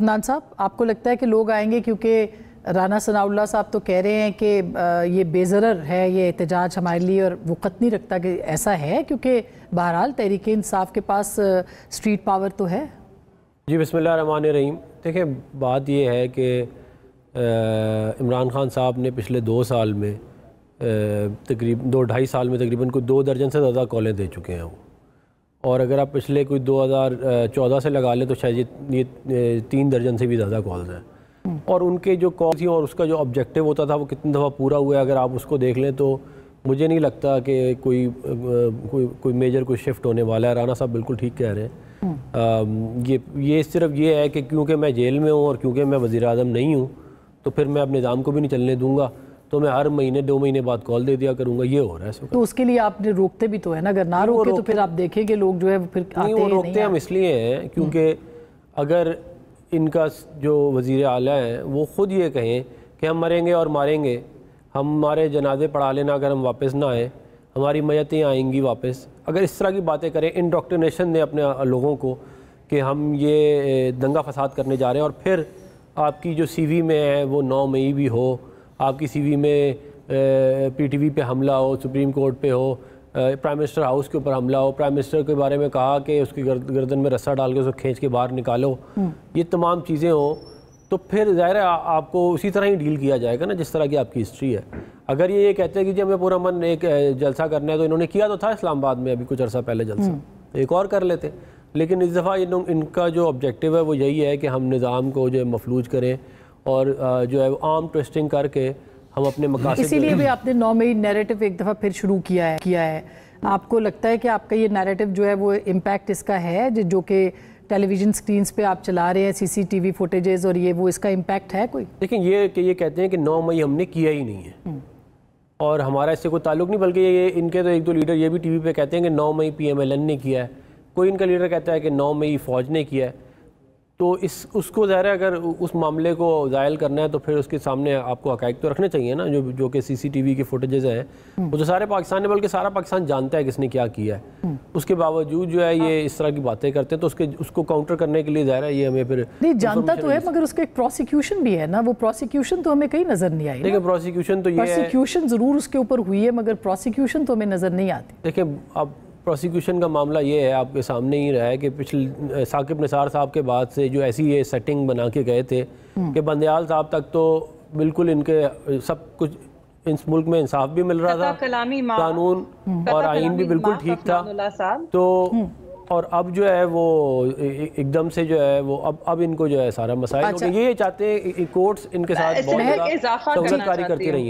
عدنان صاحب، آپ کو لگتا ہے کہ لوگ آئیں گے کیونکہ رانا ثناء اللہ صاحب تو کہہ رہے ہیں کہ یہ بے ضرر ہے یہ احتجاج ہمارے لیے اور وقت نہیں رکھتا کہ ایسا ہے، کیونکہ بہرحال تحریک انصاف کے پاس اسٹریٹ پاور تو ہے؟ جی بسم اللہ الرحمن الرحیم۔ دیکھیں بات یہ ہے کہ عمران خان صاحب نے پچھلے 2 سال میں تقریباً 2-2.5 سال میں تقریباً کوئی 2 درجن سے زیادہ کالیں دے چکے ہیں وہ، اور اگر آپ پچھلے کوئی 2014 سے لگا لیں تو شاید یہ 3 درجن سے بھی زیادہ کالز ہیں، اور ان کے جو کال تھیں اور اس کا جو آبجیکٹیو ہوتا تھا وہ کتنی دفعہ پورا ہوا ہے اگر آپ اس کو دیکھ لیں تو مجھے نہیں لگتا کہ کوئی میجر کوئی شفٹ ہونے والا ہے۔ رانا صاحب بالکل ٹھیک کہہ رہے ہیں، یہ صرف یہ ہے کہ کیونکہ میں جیل میں ہوں اور کیونکہ میں وزیر اعظم نہیں ہوں تو پھر میں اپنے نظام کو بھی نہیں چلنے دوں گا، تو میں ہر مہینے 2 مہینے بعد کال دے دیا کروں گا، یہ ہو رہا ہے اس وقت۔ تو اس کے لیے آپ نے روکتے بھی تو ہے نا، اگر نہ روکے تو پھر آپ دیکھیں کہ لوگ جو ہے پھر آتے ہیں۔ وہ روکتے ہم اس لیے ہیں کیونکہ اگر ان کا جو وزیر اعلیٰ ہیں وہ خود یہ کہیں کہ ہم مریں گے اور ماریں گے، ہمارے جنازے پڑھا لینا اگر ہم واپس نہ آئیں، ہماری میتیں آئیں گی واپس، اگر اس طرح کی باتیں کریں، انڈوکٹرینیشن دیں اپنے لوگوں کو کہ ہم یہ دنگا فساد کرنے جا رہے ہیں، اور پھر آپ کی جو سی وی میں ہے وہ 9 مئی بھی ہو، آپ کی سی وی میں پی ٹی وی پہ حملہ ہو، سپریم کورٹ پہ ہو، پرائم منسٹر ہاؤس کے اوپر حملہ ہو، پرائم منسٹر کے بارے میں کہا کہ اس کی گردن میں رسہ ڈال کے اس کو کھینچ کے باہر نکالو، یہ تمام چیزیں ہوں تو پھر ظاہر ہے آپ کو اسی طرح ہی ڈیل کیا جائے گا نا جس طرح کی آپ کی ہسٹری ہے۔ اگر یہ کہتے ہیں کہ جی ہمیں پورا من ایک جلسہ کرنا ہے، تو انہوں نے کیا تو تھا اسلام آباد میں ابھی کچھ عرصہ پہلے جلسہ، ایک اور کر لیتے، لیکن اس دفعہ ان کا جو آبجیکٹیو ہے وہ یہی ہے کہ ہم نظام کو جو ہے مفلوج کریں اور جو ہے عام ٹویسٹنگ کر کے ہم اپنے مقاصد۔ اسی لیے بھی آپ نے 9 مئی نیریٹو ایک دفعہ پھر شروع کیا ہے، آپ کو لگتا ہے کہ آپ کا یہ نیریٹو جو ہے وہ امپیکٹ اس کا ہے جو کہ ٹیلی ویژن سکرینز پہ آپ چلا رہے ہیں، سی سی ٹی وی فوٹیجز اور یہ وہ، اس کا امپیکٹ ہے کوئی؟ لیکن یہ کہتے ہیں کہ 9 مئی ہم نے کیا ہی نہیں ہے اور ہمارا اس سے کوئی تعلق نہیں، بلکہ یہ ان کے تو 1-2 لیڈر یہ بھی ٹی وی پہ کہتے ہیں کہ 9 مئی پی ایم ایل این نے کیا ہے، کوئی ان کا لیڈر کہتا ہے کہ 9 مئی فوج نے کیا ہے، تو اس کو ظاہر ہے اگر اس معاملے کو زائل کرنا ہے تو پھر اس کے سامنے آپ کو حقائق تو رکھنے چاہیے نا، جو کہ سی سی ٹی وی کی فوٹیجز ہیں وہ تو سارے پاکستان نے، بلکہ سارا پاکستان جانتا ہے کس نے کیا کیا ہے، اس کے باوجود جو ہے یہ اس طرح کی باتیں کرتے ہیں، تو اس کو کاؤنٹر کرنے کے لیے ظاہر ہے یہ ہمیں پھر نہیں جانتا تو ہے، مگر اس کے ایک پروسیکیوشن بھی ہے نا، وہ پروسیکیوشن تو ہمیں کہیں نظر نہیں آئی۔ دیکھیں پروسیکیوشن تو یہ ہے، پروسیکیوشن ضرور اس کے اوپر ہوئی ہے مگر پروسیکیوشن تو ہمیں نظر نہیں آتی۔ دیکھیں اب پروسیکیوشن کا معاملہ یہ ہے، آپ کے سامنے ہی رہا ہے کہ پچھلے ثاقب نثار صاحب کے بعد سے جو ایسی یہ سیٹنگ بنا کے گئے تھے کہ بندیال صاحب تک تو بالکل ان کے سب کچھ اس ملک میں انصاف بھی مل رہا تھا، قانون اور آئین بھی بالکل ٹھیک تھا، تو اور اب جو ہے وہ ایک دم سے جو ہے وہ اب ان کو جو ہے سارا مسائل ہو گئے، یہ چاہتے ہیں کورٹس ان کے ساتھ بہت زیادہ سہولت کاری کرتی رہی ہیں۔